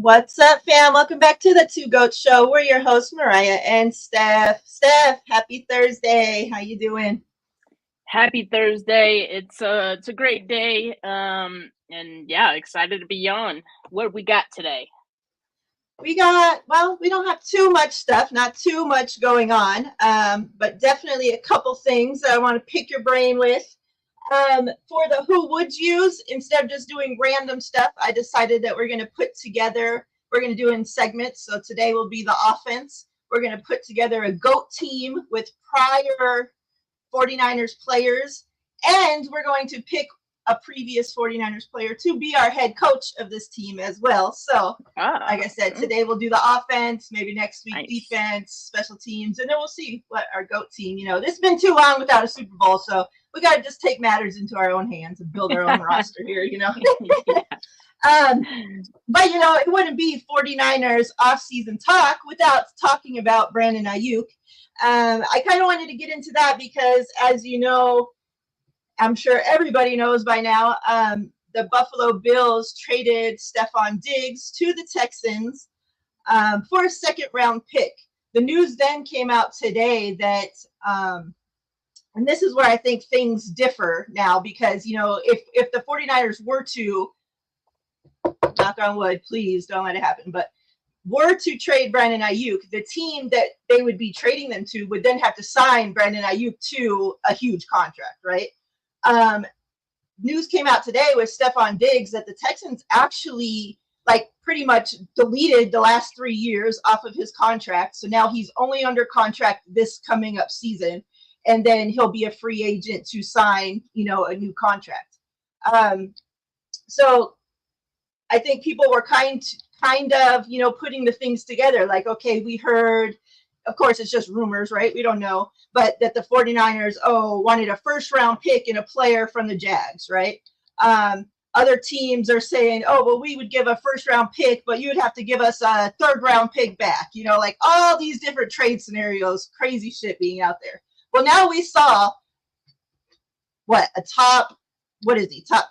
What's up, fam? Welcome back to the Two Goat Show. We're your hosts, Mariah and Steph. Steph, happy Thursday. How you doing? Happy Thursday. It's a great day. And yeah, excited to be on. What we got today? We don't have too much stuff, not too much going on, but definitely a couple things that I want to pick your brain with. For the who would use, instead of just doing random stuff, I decided that we're going to do in segments. So today will be the offense. We're going to put together a GOAT team with prior 49ers players, and we're going to pick a previous 49ers player to be our head coach of this team as well. So, like I said, today we'll do the offense, maybe next week Nice. defense, special teams, and then we'll see what our GOAT team, this has been too long without a Super Bowl, so we got to just take matters into our own hands and build our own roster here. But it wouldn't be 49ers offseason talk without talking about Brandon Ayuk. I kind of wanted to get into that because, as you know, I'm sure everybody knows by now, the Buffalo Bills traded Stephon Diggs to the Texans for a second-round pick. The news then came out today that, and this is where I think things differ now, because, if the 49ers were to, knock on wood, please don't let it happen, but were to trade Brandon Ayuk, the team that they would be trading them to would then have to sign Brandon Ayuk to a huge contract, right? News came out today with Stephon Diggs that the Texans actually pretty much deleted the last 3 years off of his contract. So now he's only under contract this coming up season, and then he'll be a free agent to sign, a new contract. So I think people were kind of, putting the things together. Like, okay, we heard, of course, it's just rumors, right? We don't know, but that the 49ers, wanted a first round pick and a player from the Jags, right? Other teams are saying, well, we would give a first round pick, but you would have to give us a third round pick back, like all these different trade scenarios, crazy shit being out there. Well, now we saw top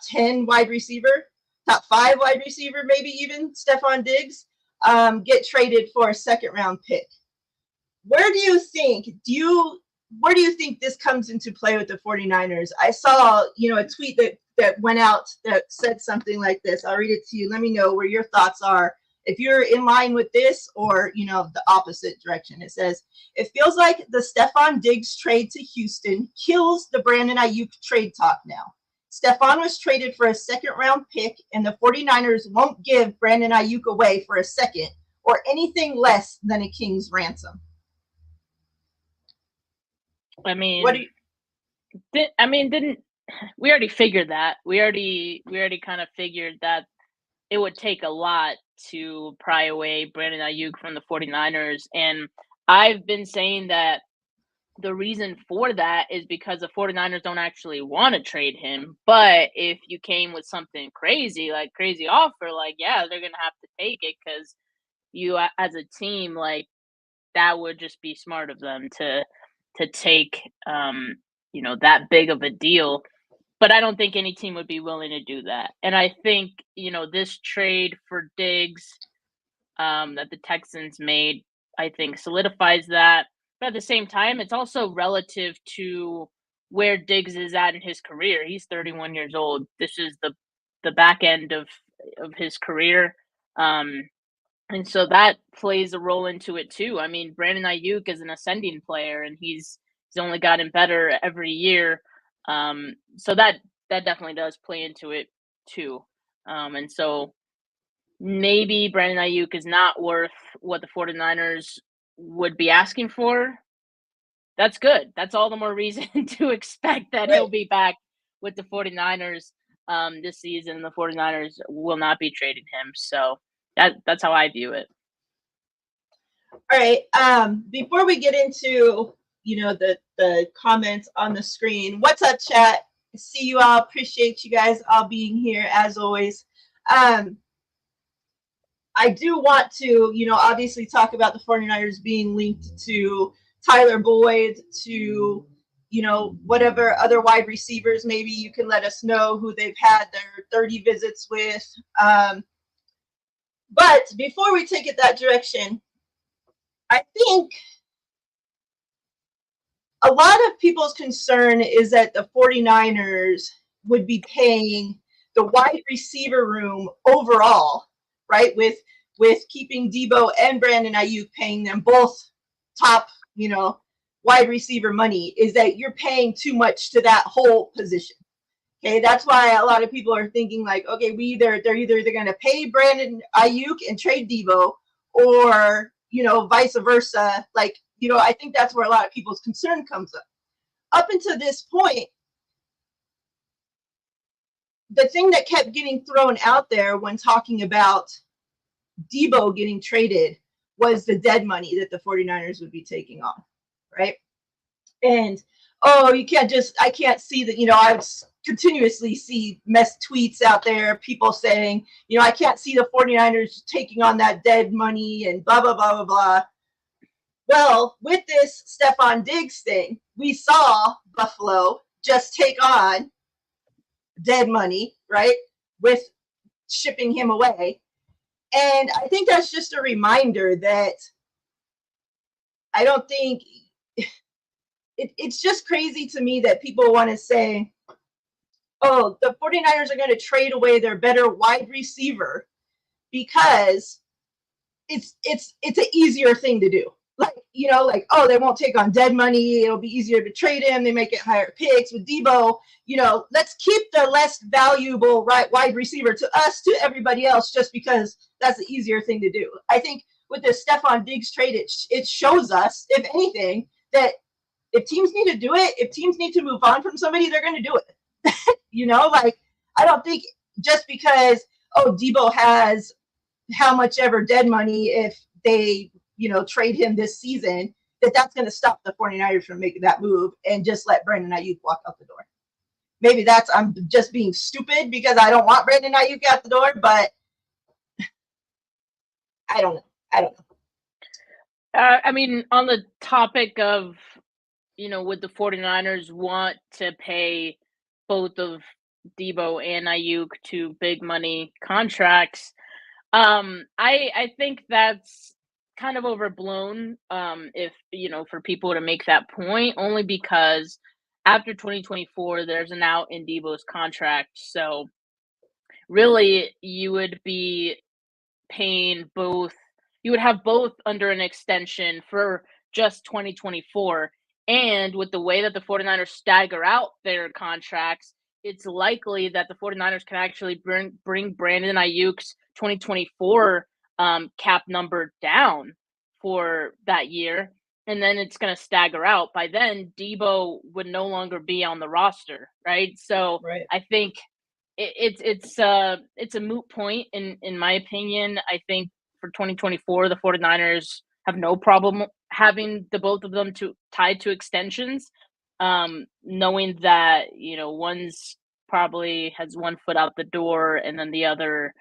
10 wide receiver, top 5 wide receiver, maybe even Stephon Diggs, get traded for a second round pick. Where do you think this comes into play with the 49ers? I saw, a tweet that went out that said something like this. I'll read it to you. Let me know where your thoughts are. If you're in line with this or, the opposite direction. It says, it feels like the Stephon Diggs trade to Houston kills the Brandon Ayuk trade talk now. Stephon was traded for a second-round pick, and the 49ers won't give Brandon Ayuk away for a second or anything less than a king's ransom. I mean, didn't we already figured that? We already kind of figured that it would take a lot to pry away Brandon Ayuk from the 49ers, and I've been saying that the reason for that is because the 49ers don't actually want to trade him. But if you came with something crazy, like crazy offer, yeah, they're going to have to take it because you as a team, that would just be smart of them to take, that big of a deal. But I don't think any team would be willing to do that. And I think, this trade for Diggs that the Texans made, I think solidifies that. But at the same time, it's also relative to where Diggs is at in his career. He's 31 years old. This is the back end of his career. And so that plays a role into it too. I mean, Brandon Ayuk is an ascending player and he's only gotten better every year. So that definitely does play into it too. And so maybe Brandon Ayuk is not worth what the 49ers would be asking for. That's good. That's all the more reason to expect that he'll be back with the 49ers this season. The 49ers will not be trading him. So that's how I view it. All right. Before we get into, the comments on the screen, what's up, chat? See you all. Appreciate you guys all being here as always. I do want to, obviously talk about the 49ers being linked to Tyler Boyd, to, whatever other wide receivers. Maybe you can let us know who they've had their 30 visits with. But before we take it that direction, I think a lot of people's concern is that the 49ers would be paying the wide receiver room overall, right? With keeping Debo and Brandon Ayuk, paying them both top, wide receiver money, is that you're paying too much to that whole position. Okay, that's why a lot of people are thinking like, okay, they're either going to pay Brandon Ayuk and trade Debo, or vice versa. Like, I think that's where a lot of people's concern comes up. Up until this point, the thing that kept getting thrown out there when talking about Debo getting traded was the dead money that the 49ers would be taking on, right? And I can't see that, I continuously see mess tweets out there, people saying, I can't see the 49ers taking on that dead money and blah, blah, blah, blah, blah. Well, with this Stefon Diggs thing, we saw Buffalo just take on dead money, right? With shipping him away. And I think that's just a reminder that I don't think it's just crazy to me that people want to say, oh, the 49ers are going to trade away their better wide receiver because it's an easier thing to do. Like, oh, they won't take on dead money. It'll be easier to trade him. They might get higher picks with Debo. Let's keep the less valuable wide receiver to us, to everybody else, just because that's the easier thing to do. I think with the Stefon Diggs trade, it shows us, if anything, that if teams need to do it, if teams need to move on from somebody, they're going to do it. Like, I don't think just because, Debo has how much ever dead money, if they, trade him this season, that's going to stop the 49ers from making that move and just let Brandon Ayuk walk out the door. Maybe I'm just being stupid because I don't want Brandon Ayuk out the door, but I don't know. I mean, on the topic of, would the 49ers want to pay both of Debo and Ayuk to big money contracts? I think that's kind of overblown, if, for people to make that point, only because after 2024, there's an out in Debo's contract. So really, you would be paying both, you would have both under an extension for just 2024. And with the way that the 49ers stagger out their contracts, it's likely that the 49ers can actually bring Brandon Ayuk's 2024 cap number down for that year. And then it's going to stagger out. By then, Debo would no longer be on the roster, right? So right. I think it's a moot point in my opinion. I think for 2024, the 49ers have no problem having the both of them tied to extensions, knowing that one's probably has one foot out the door, and then the other,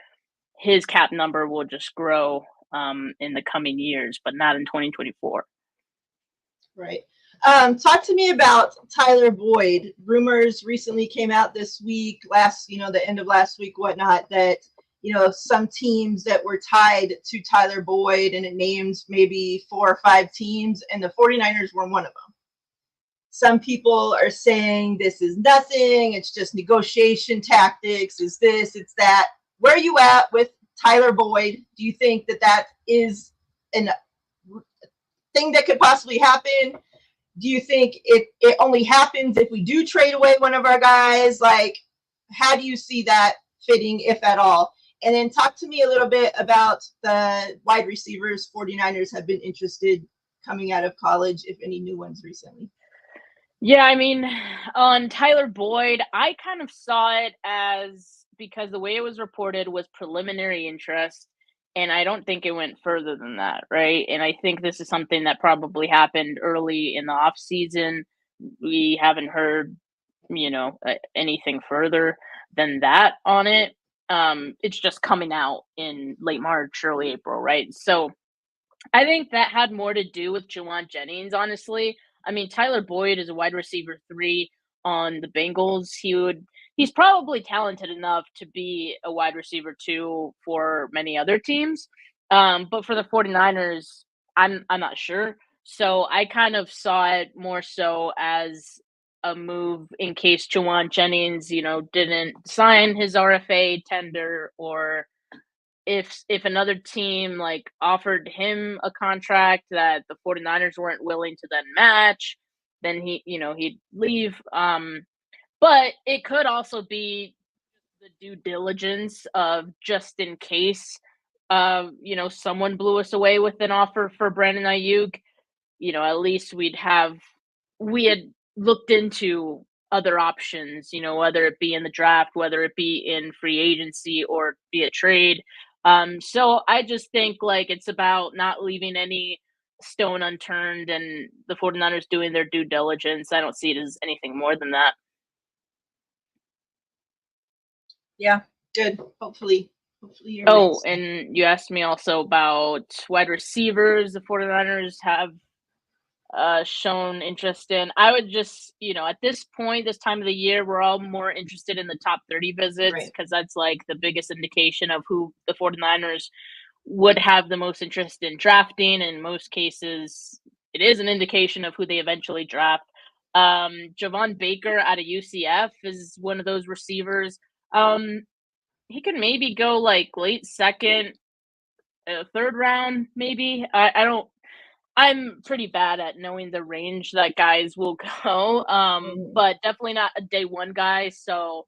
his cap number will just grow in the coming years, but not in 2024. Right. Talk to me about Tyler Boyd. Rumors recently came out this week, the end of last week, whatnot, that, some teams that were tied to Tyler Boyd, and it names maybe 4 or 5 teams, and the 49ers were one of them. Some people are saying this is nothing. It's just negotiation tactics. Is this, it's that. Where are you at with Tyler Boyd? Do you think that is an thing that could possibly happen? Do you think it only happens if we do trade away one of our guys? Like, how do you see that fitting, if at all? And then talk to me a little bit about the wide receivers 49ers have been interested coming out of college, if any new ones recently. Yeah, I mean, on Tyler Boyd, I kind of saw it as, because the way it was reported was preliminary interest, and I don't think it went further than that, right? And I think this is something that probably happened early in the off season. We haven't heard, anything further than that on it. It's just coming out in late March, early April, right? So I think that had more to do with Jauan Jennings, honestly. I mean, Tyler Boyd is a wide receiver 3 on the Bengals. he's probably talented enough to be a wide receiver 2 for many other teams. But for the 49ers, I'm not sure. So I kind of saw it more so as a move in case Jawan Jennings, didn't sign his RFA tender, or if another team like offered him a contract that the 49ers weren't willing to then match, then he'd leave. But it could also be the due diligence of just in case someone blew us away with an offer for Brandon Ayuk, at least we had looked into other options, whether it be in the draft, whether it be in free agency or be a trade. So I just think like it's about not leaving any stone unturned and the 49ers doing their due diligence. I don't see it as anything more than that. Yeah, good. Hopefully you're right. And you asked me also about wide receivers the 49ers have shown interest in. I would just, at this point, this time of the year, we're all more interested in the top 30 visits because that's like the biggest indication of who the 49ers would have the most interest in drafting. In most cases, it is an indication of who they eventually draft. Javon Baker out of UCF is one of those receivers. He could maybe go like late second, third round, maybe. I'm pretty bad at knowing the range that guys will go, but definitely not a day one guy. So,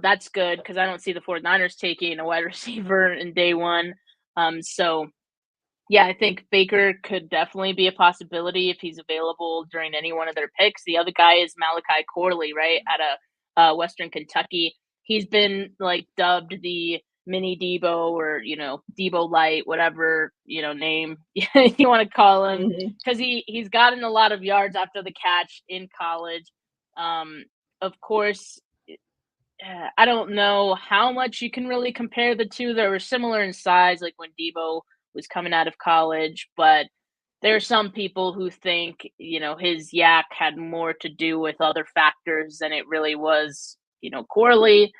that's good because I don't see the 49ers taking a wide receiver in day one. So, yeah, I think Baker could definitely be a possibility if he's available during any one of their picks. The other guy is Malachi Corley, right, out of Western Kentucky. He's been like dubbed the mini Debo or, Debo Light, whatever, name you want to call him, because he's gotten a lot of yards after the catch in college. Of course, I don't know how much you can really compare the two. They were similar in size, like when Debo was coming out of college, but there are some people who think, his yak had more to do with other factors than it really was, Corley,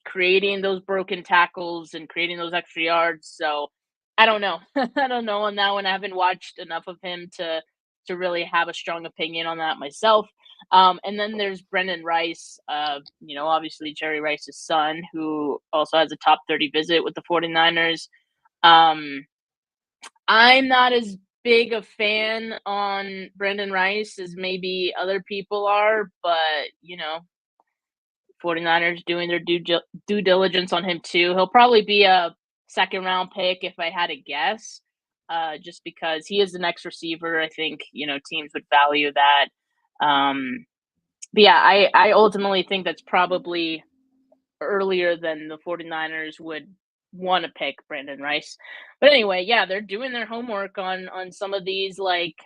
creating those broken tackles and creating those extra yards. So I don't know. I don't know on that one. I haven't watched enough of him to really have a strong opinion on that myself. And then there's Brendan Rice, obviously Jerry Rice's son, who also has a top 30 visit with the 49ers. I'm not as big a fan on Brendan Rice as maybe other people are, but 49ers doing their due diligence on him too. He'll probably be a second round pick if I had to guess, just because he is the next receiver. I think teams would value that. But yeah, I ultimately think that's probably earlier than the 49ers would want to pick Brandon Rice. But anyway, yeah, they're doing their homework on some of these like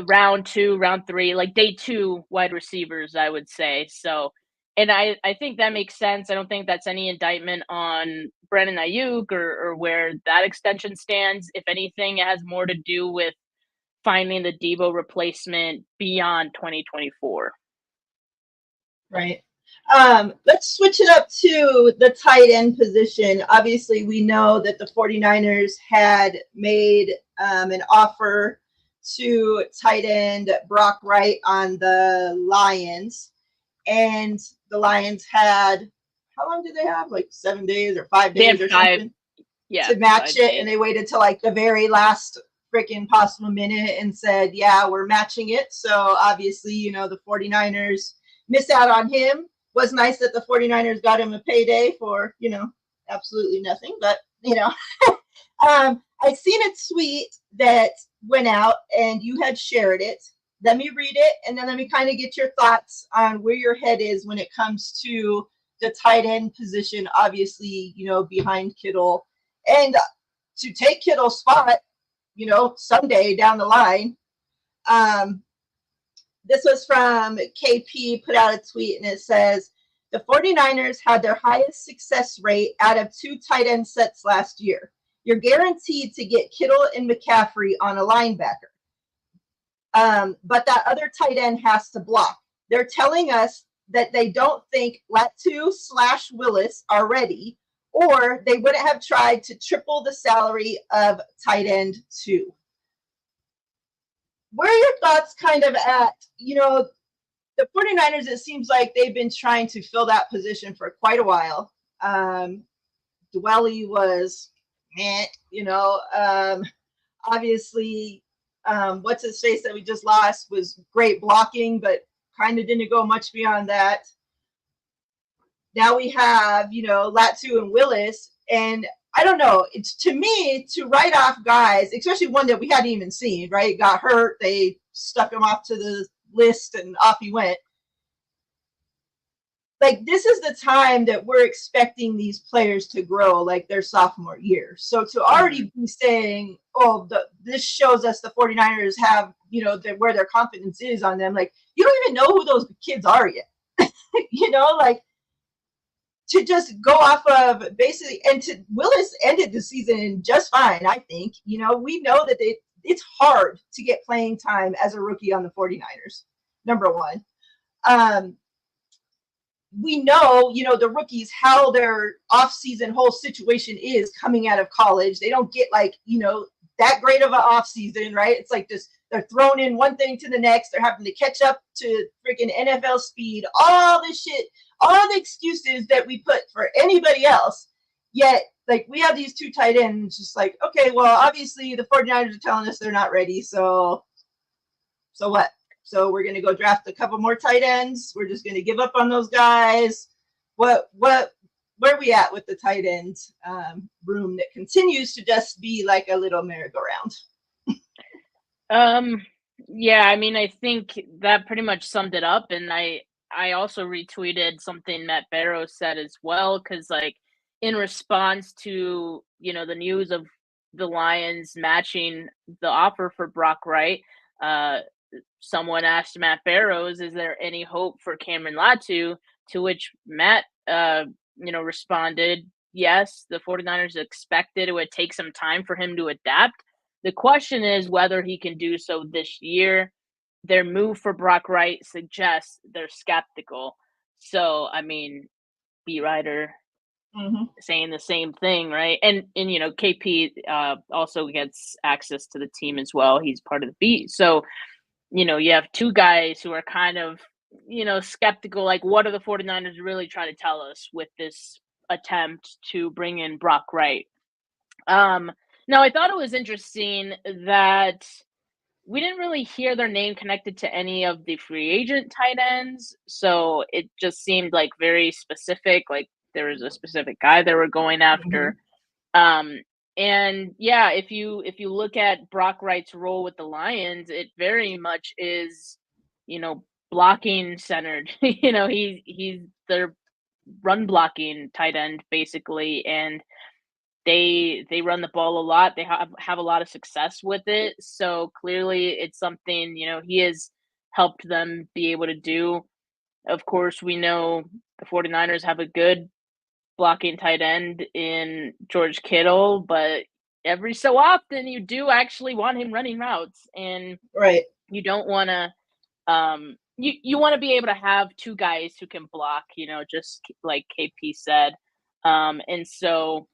round 2, round 3, like day 2 wide receivers, I would say. So, and I think that makes sense. I don't think that's any indictment on Brandon Ayuk or where that extension stands. If anything, it has more to do with finding the Debo replacement beyond 2024. Right. Let's switch it up to the tight end position. Obviously, we know that the 49ers had made an offer to tight end Brock Wright on the Lions. And the Lions had, how long did they have? Like 7 days or 5 days or something? Yeah. To match it. And they waited till like the very last freaking possible minute and said, yeah, we're matching it. So obviously, the 49ers missed out on him. Was nice that the 49ers got him a payday for, absolutely nothing. But, I seen a tweet that went out and you had shared it. Let me read it and then let me kind of get your thoughts on where your head is when it comes to the tight end position, obviously, behind Kittle. And to take Kittle's spot, someday down the line. This was from KP, put out a tweet, and it says, the 49ers had their highest success rate out of 2 tight end sets last year. You're guaranteed to get Kittle and McCaffrey on a linebacker. But that other tight end has to block. They're telling us that they don't think Latu/Willis are ready, or they wouldn't have tried to triple the salary of tight end 2. Where are your thoughts kind of at, the 49ers, it seems like they've been trying to fill that position for quite a while. Dwelley was, obviously, what's his face that we just lost was great blocking, but kind of didn't go much beyond that. Now we have, Latu and Willis, and I don't know. It's, to me, to write off guys, especially one that we hadn't even seen, right? Got hurt. They stuck him off to the list and off he went. Like, this is the time that we're expecting these players to grow, like their sophomore year. So to already be saying, oh, this shows us the 49ers have, where their confidence is on them. Like, you don't even know who those kids are yet. Like, to just go off of basically, and to Willis ended the season just fine, I think. We know that it's hard to get playing time as a rookie on the 49ers, number one. We know, the rookies, how their off-season whole situation is coming out of college. They don't get that great of an off-season, right? It's like just they're thrown in one thing to the next. They're having to catch up to freaking NFL speed, all this shit, all the excuses that we put for anybody else. Yet, like, we have these 2 tight ends, just like, okay, well, obviously the 49ers are telling us they're not ready, so what? So we're going to go draft a couple more tight ends. We're just going to give up on those guys. Where are we at with the tight end room that continues to just be like a little merry-go-round? Yeah, I mean, I think that pretty much summed it up. And I also retweeted something Matt Barrows said as well, because, like, in response to, the news of the Lions matching the offer for Brock Wright, someone asked Matt Barrows, is there any hope for Cameron Latu? To which Matt, responded, yes, the 49ers expected it would take some time for him to adapt. The question is whether he can do so this year. Their move for Brock Wright suggests they're skeptical. So, I mean, beat writer saying the same thing, right? And KP also gets access to the team as well. He's part of the beat. So, you have 2 guys who are kind of, skeptical, like, what are the 49ers really trying to tell us with this attempt to bring in Brock Wright? Now, I thought it was interesting that we didn't really hear their name connected to any of the free agent tight ends, so it just seemed like very specific, like there was a specific guy they were going after. And yeah, if you look at Brock Wright's role with the Lions, it very much is, blocking centered. He's their run blocking tight end basically, and they run the ball a lot. They have a lot of success with it. So clearly it's something, he has helped them be able to do. Of course, we know the 49ers have a good blocking tight end in George Kittle, but every so often you do actually want him running routes, and right. You don't want to you want to be able to have 2 guys who can block, just like KP said. And so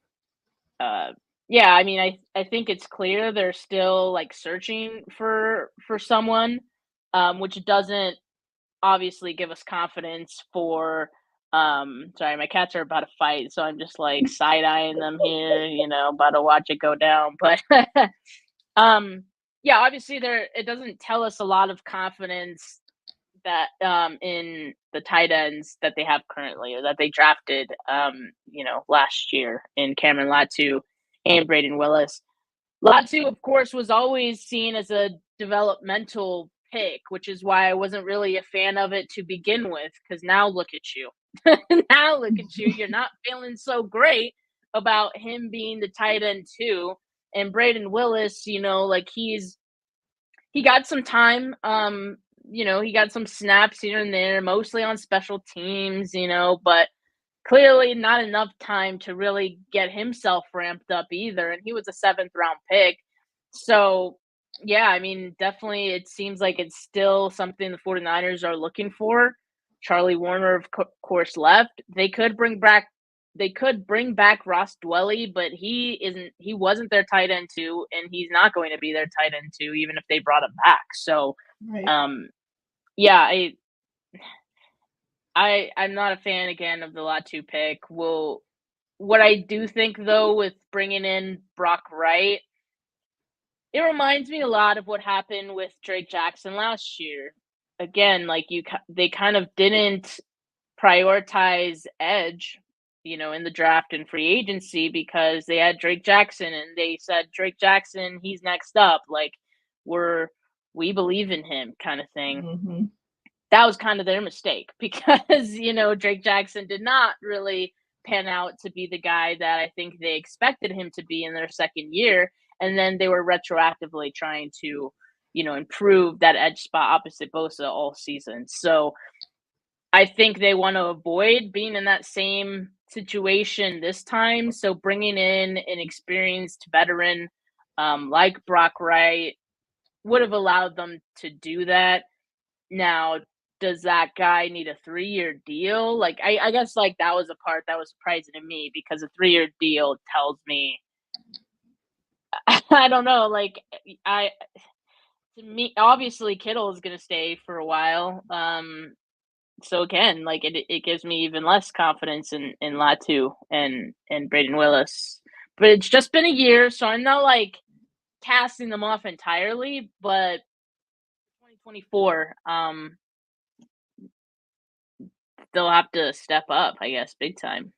yeah, I mean, I think it's clear they're still, like, searching for someone, which doesn't obviously give us confidence for sorry, my cats are about to fight, so I'm just, like, side-eyeing them here, about to watch it go down. But yeah, obviously it doesn't tell us a lot of confidence that in the tight ends that they have currently, or that they drafted last year in Cameron Latu and Braden Willis. Latu, of course, was always seen as a developmental pick, which is why I wasn't really a fan of it to begin with, because now look at you. Now look at you. You're not feeling so great about him being the tight end too. And Braden Willis, like, he got some time. He got some snaps here and there, mostly on special teams, but clearly not enough time to really get himself ramped up either. And he was a 7th round pick. So, yeah, I mean, definitely it seems like it's still something the 49ers are looking for. Charlie Warner, of course, left. They could bring back Ross Dwelley, but he wasn't their tight end 2, and he's not going to be their tight end 2, even if they brought him back. So, right. Yeah, I'm not a fan again of the Latu pick. What I do think though with bringing in Brock Wright, it reminds me a lot of what happened with Drake Jackson last year. Again, like they kind of didn't prioritize edge, in the draft and free agency because they had Drake Jackson and they said Drake Jackson, he's next up. Like we believe in him kind of thing. Mm-hmm. That was kind of their mistake because, Drake Jackson did not really pan out to be the guy that I think they expected him to be in their second year. And then they were retroactively trying to, improve that edge spot opposite Bosa all season. So I think they want to avoid being in that same situation this time. So bringing in an experienced veteran like Brock Wright would have allowed them to do that. Now, does that guy need a 3-year deal? Like, I guess like that was a part that was surprising to me because a 3-year deal tells me, I don't know, like to me, obviously Kittle is going to stay for a while. So again, like it gives me even less confidence in Latu and Braden Willis. But it's just been a year, so I'm not like casting them off entirely, but 2024, they'll have to step up, I guess, big time.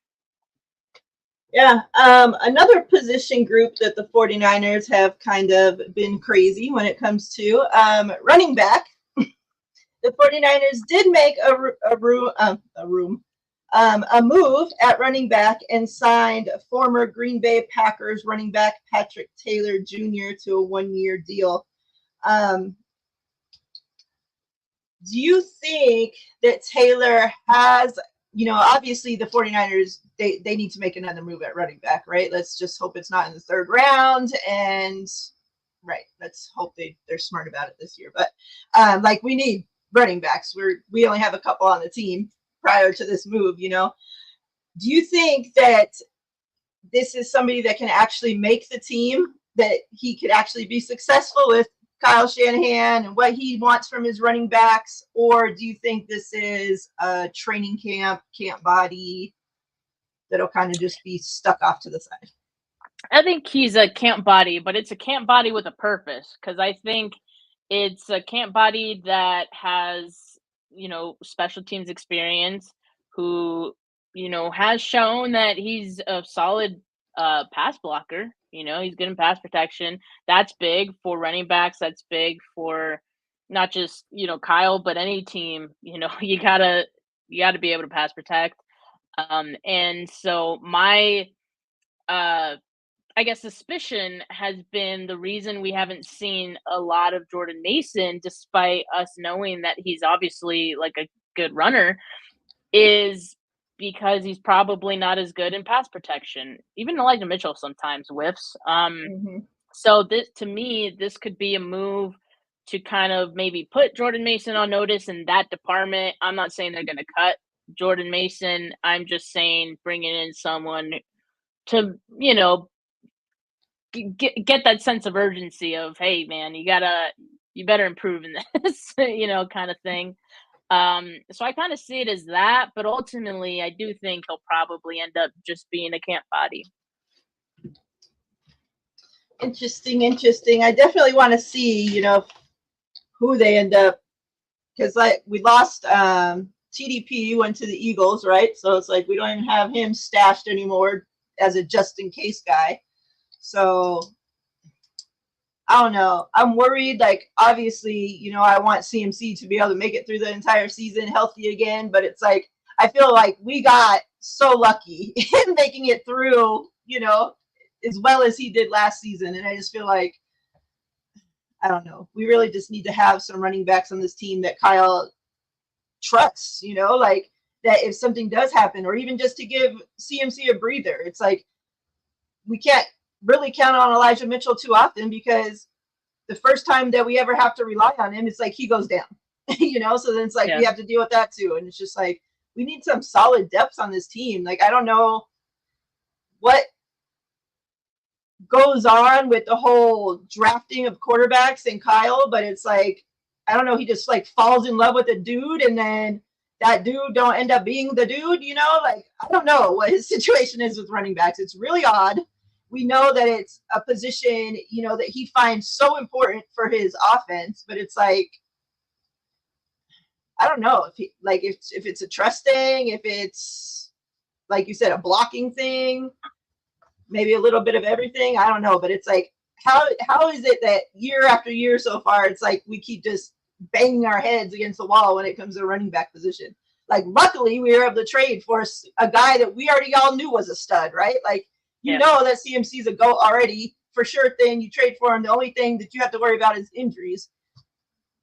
Yeah. Another position group that the 49ers have kind of been crazy when it comes to running back. The 49ers did make a move at running back and signed former Green Bay Packers running back Patrick Taylor Jr. to a 1-year deal. Do you think that Taylor has, obviously the 49ers, they need to make another move at running back, right? Let's just hope it's not in the 3rd round. And right, let's hope they're smart about it this year. But like we need running backs. We only have a couple on the team prior to this move, Do you think that this is somebody that can actually make the team, that he could actually be successful with Kyle Shanahan and what he wants from his running backs? Or do you think this is a training camp body that'll kind of just be stuck off to the side? I think he's a camp body, but it's a camp body with a purpose, because I think it's a camp body that has, special teams experience, who, has shown that he's a solid pass blocker. He's good in pass protection. That's big for running backs. That's big for not just, Kyle, but any team. You gotta be able to pass protect. And so my I guess suspicion has been the reason we haven't seen a lot of Jordan Mason, despite us knowing that he's obviously like a good runner, is because he's probably not as good in pass protection. Even Elijah Mitchell sometimes whiffs. So this, to me, this could be a move to kind of maybe put Jordan Mason on notice in that department. I'm not saying they're going to cut Jordan Mason. I'm just saying bringing in someone to, get that sense of urgency of, hey man, you better improve in this, kind of thing. So I kind of see it as that, but ultimately I do think he'll probably end up just being a camp body. Interesting. I definitely want to see, who they end up, because like we lost TDP, went to the Eagles, right? So it's like we don't even have him stashed anymore as a just in case guy. So I don't know. I'm worried. Like, obviously, I want CMC to be able to make it through the entire season healthy again. But it's like, I feel like we got so lucky in making it through, as well as he did last season. And I just feel like, I don't know. We really just need to have some running backs on this team that Kyle trusts, like that if something does happen, or even just to give CMC a breather. It's like, we can't really count on Elijah Mitchell too often, because the first time that we ever have to rely on him, it's like he goes down. you know, so then it's like we have to deal with that too. And it's just like we need some solid depth on this team. Like I don't know what goes on with the whole drafting of quarterbacks and Kyle, but it's like I don't know, he just like falls in love with a dude and then that dude don't end up being the dude, you know? Like I don't know what his situation is with running backs. It's really odd. We know that it's a position, you know, that he finds so important for his offense, but it's like I don't know if it's a trust thing, if it's like you said, a blocking thing, maybe a little bit of everything. I don't know, but it's like how is it that year after year so far, it's like we keep just banging our heads against the wall when it comes to the running back position? Like luckily we were able to trade for a guy that we already all knew was a stud, right? Like you know that CMC's a GOAT already for sure thing. You trade for him. The only thing that you have to worry about is injuries.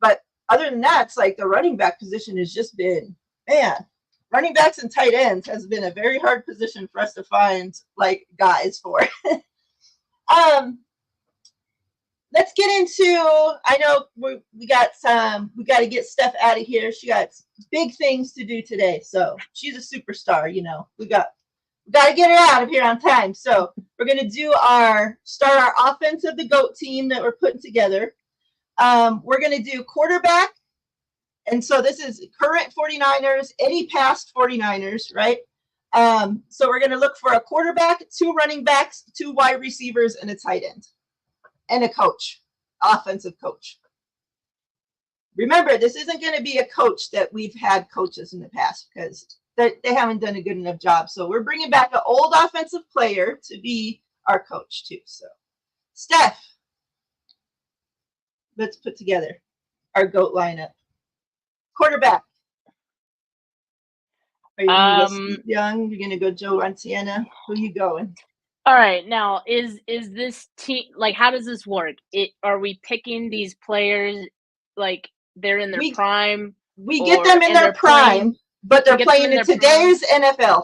But other than that, it's like the running back position has just been, man, running backs and tight ends has been a very hard position for us to find like guys for. Let's get into, I know we got to get Steph out of here. She got big things to do today. So she's a superstar, you know, we got to get her out of here on time. So we're going to start our offense of the GOAT team that we're putting together. We're going to do quarterback. And so this is current 49ers, any past 49ers, right? So we're going to look for a quarterback, 2 running backs, 2 wide receivers, and a tight end. And a coach, offensive coach. Remember, this isn't going to be a coach that we've had coaches in the past because they haven't done a good enough job. So we're bringing back an old offensive player to be our coach too. So, Steph, let's put together our GOAT lineup. Quarterback. Are you going to go Steve Young? You're going to go Joe Montana? Who are you going? All right, now is this team like how does this work? Are we picking these players like they're in their prime? We get them in their prime, but they're playing in today's NFL.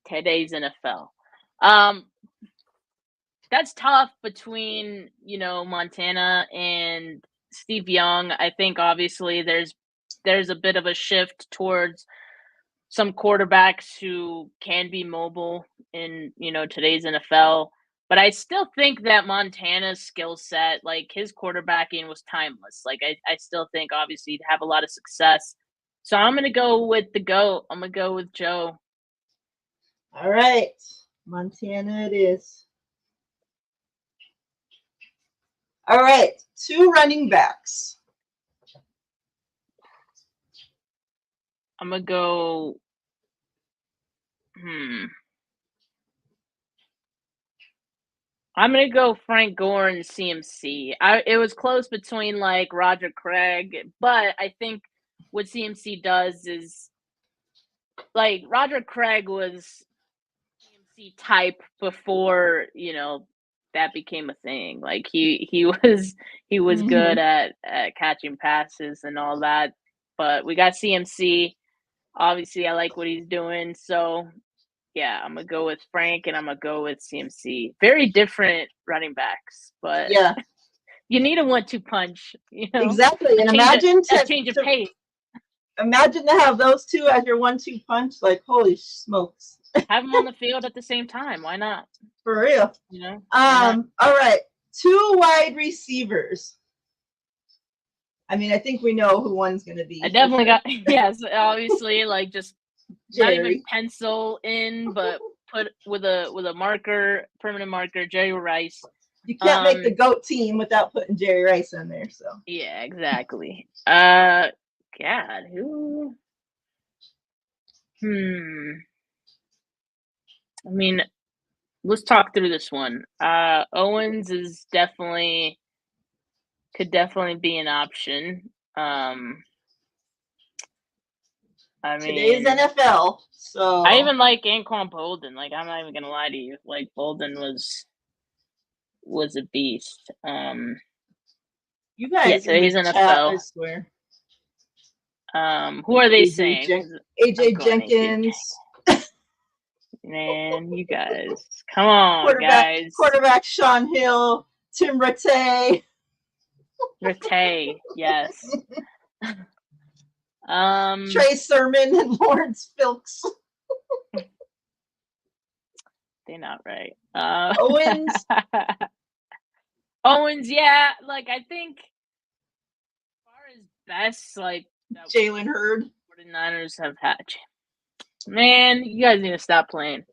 Today's NFL. That's tough between, you know, Montana and Steve Young. I think obviously there's a bit of a shift towards some quarterbacks who can be mobile in, you know, today's NFL. But I still think that Montana's skill set, like his quarterbacking was timeless. Like I still think obviously he'd have a lot of success. So I'm going to go with the GOAT. I'm going to go with Joe. All right. Montana it is. All right. 2 running backs. I'm going to go I'm going to go Frank Gore and CMC. It was close between like Roger Craig, but I think what CMC does is like Roger Craig was CMC type before, you know, that became a thing. Like he was good at catching passes and all that. But we got CMC. Obviously, I like what he's doing. So, yeah, I'm going to go with Frank and I'm going to go with CMC. Very different running backs, but yeah, you need a 1-2 punch. You know? Exactly. And imagine a change of pace. Imagine to have those 2 as your 1-2 punch. Like, holy smokes. Have them on the field at the same time. Why not? For real. You know? All right. 2 wide receivers. I mean, I think we know who one's going to be. I definitely got, yes, obviously, like just Jerry. Not even pencil in, but put with a marker, permanent marker, Jerry Rice. You can't make the GOAT team without putting Jerry Rice in there, so. Yeah, exactly. God, who? I mean, let's talk through this one. Owens is could definitely be an option. I mean, today's NFL. So I even like Anquan Bolden. Like, I'm not even gonna lie to you. Like, Bolden was a beast. You guys, so he's NFL. I swear. Who are they saying? AJ Jenkins. Man, you guys, come on, guys. Quarterback Sean Hill, Tim Rattay. Rattay, yes. Trey Sermon and Lawrence Phillips. They're not right. Owens. Owens, yeah. Like, I think as far as best, like, Jalen Hurd. 49ers have had. Man, you guys need to stop playing.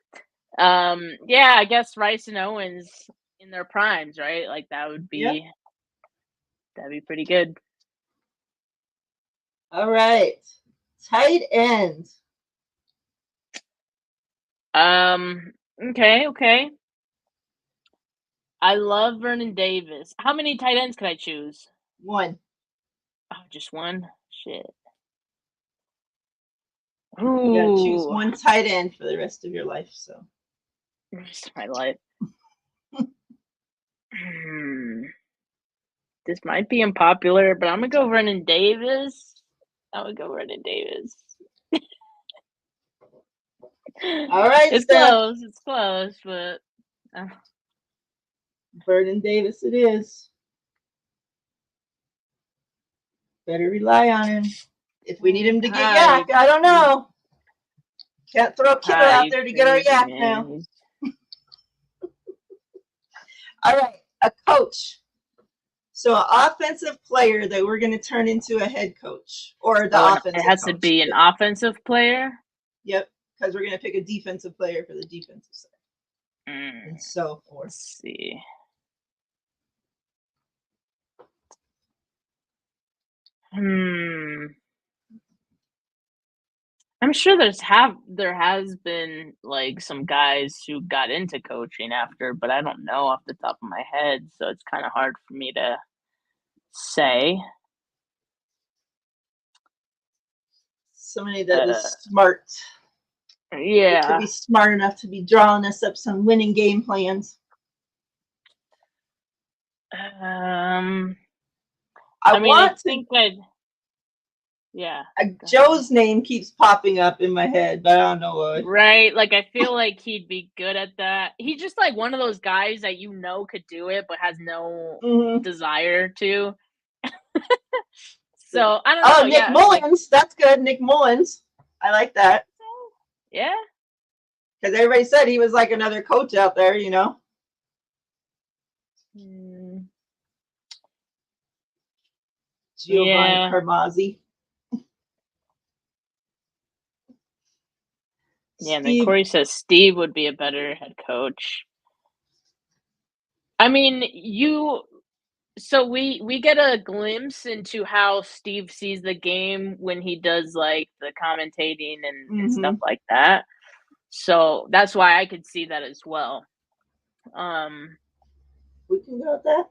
Yeah, I guess Rice and Owens in their primes, right? Like, that would be, that'd be pretty good. All right. Tight end. Okay. I love Vernon Davis. How many tight ends can I choose? One. Oh, just one? Shit. Ooh. You gotta choose one tight end for the rest of your life, so. The rest of my life. This might be unpopular, but I'm gonna go Vernon Davis. All right. It's close, but Vernon Davis it is. Better rely on him. If we need him to get yak, I don't know. Can't throw Kittle out there to get our yak now. All right, a coach. So an offensive player that we're going to turn into a head coach or the offensive coach. It has to be an offensive player? Yep, because we're going to pick a defensive player for the defensive side. And so forth. Let's see. I'm sure there has been like some guys who got into coaching after, but I don't know off the top of my head, so it's kind of hard for me to say. Somebody that was smart. Yeah. Could be smart enough to be drawing us up some winning game plans. Joe's name keeps popping up in my head, but I don't know why. Right, like I feel like he'd be good at that. He's just like one of those guys that could do it, but has no desire to. So I don't know. Oh, Nick Mullins, that's good. Nick Mullins, I like that. Yeah, because everybody said he was like another coach out there, you know. Giovanni Carmazzi. Yeah, and then Corey says Steve would be a better head coach. I mean, so we get a glimpse into how Steve sees the game when he does like the commentating and stuff like that. So that's why I could see that as well. We can go with that.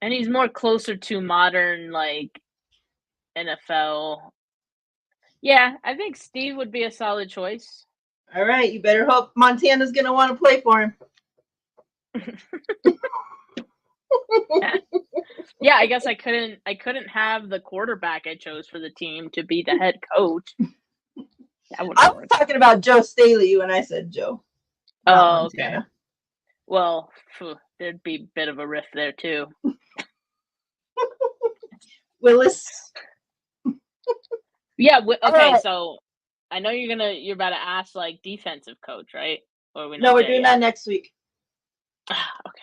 And he's more closer to modern like NFL. Yeah, I think Steve would be a solid choice. All right, you better hope Montana's going to want to play for him. Yeah, I guess I couldn't have the quarterback I chose for the team to be the head coach. I was talking about Joe Staley when I said Joe. Oh, okay. Well, there'd be a bit of a rift there too. Willis. Yeah. Okay. So I know you're about to ask like defensive coach, right? Or we're doing that next week. Okay.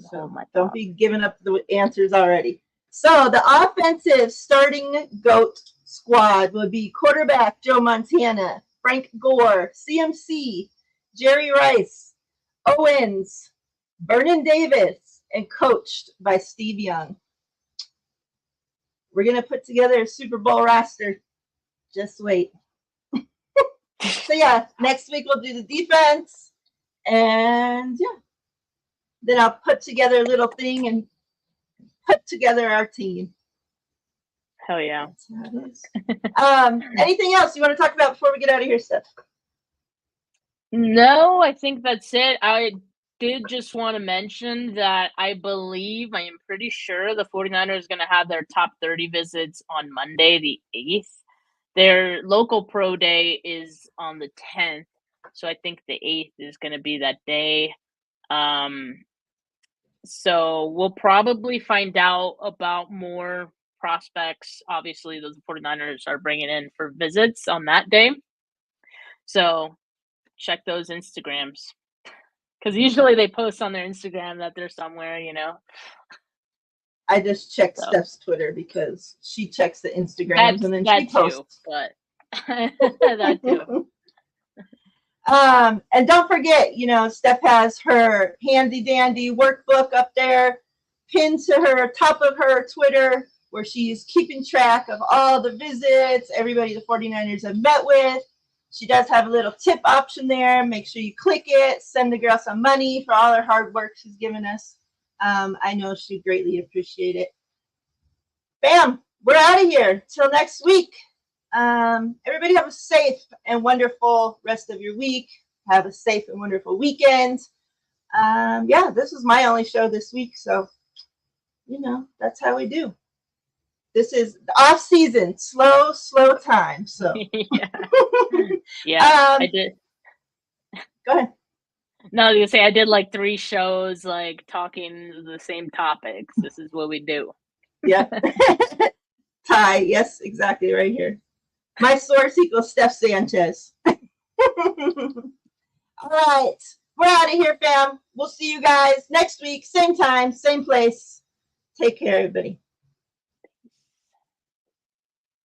So don't be giving up the answers already. So the offensive starting GOAT squad would be quarterback Joe Montana, Frank Gore, CMC, Jerry Rice, Owens, Vernon Davis, and coached by Steve Young. We're going to put together a Super Bowl roster. Just wait. So, yeah, next week we'll do the defense. And, yeah. Then I'll put together a little thing and put together our team. Hell yeah. That's how it is. Anything else you want to talk about before we get out of here, Steph? No, I think that's it. I did just want to mention that I am pretty sure the 49ers are going to have their top 30 visits on Monday, the 8th. Their local pro day is on the 10th. So I think the 8th is going to be that day. So we'll probably find out about more prospects, obviously, those 49ers are bringing in for visits on that day. So check those Instagrams. Because usually they post on their Instagram that they're somewhere, you know. I just checked So. Steph's Twitter because she checks the Instagrams and then she posts. But that too. And don't forget, you know, Steph has her handy dandy workbook up there pinned to her top of her Twitter where she's keeping track of all the visits, everybody the 49ers have met with. She does have a little tip option there. Make sure you click it. Send the girl some money for all her hard work she's given us. I know she'd greatly appreciate it. Bam! We're out of here. Till next week. Everybody have a safe and wonderful rest of your week. Have a safe and wonderful weekend. Yeah, this is my only show this week, so you know that's how we do. This is the off season, slow time. So yeah, I did. Go ahead. No, I was gonna say I did like 3 shows, like talking the same topics. This is what we do. Yeah. Ty, yes, exactly right here. My source equals Steph Sanchez. All right. We're out of here, fam. We'll see you guys next week. Same time, same place. Take care, everybody.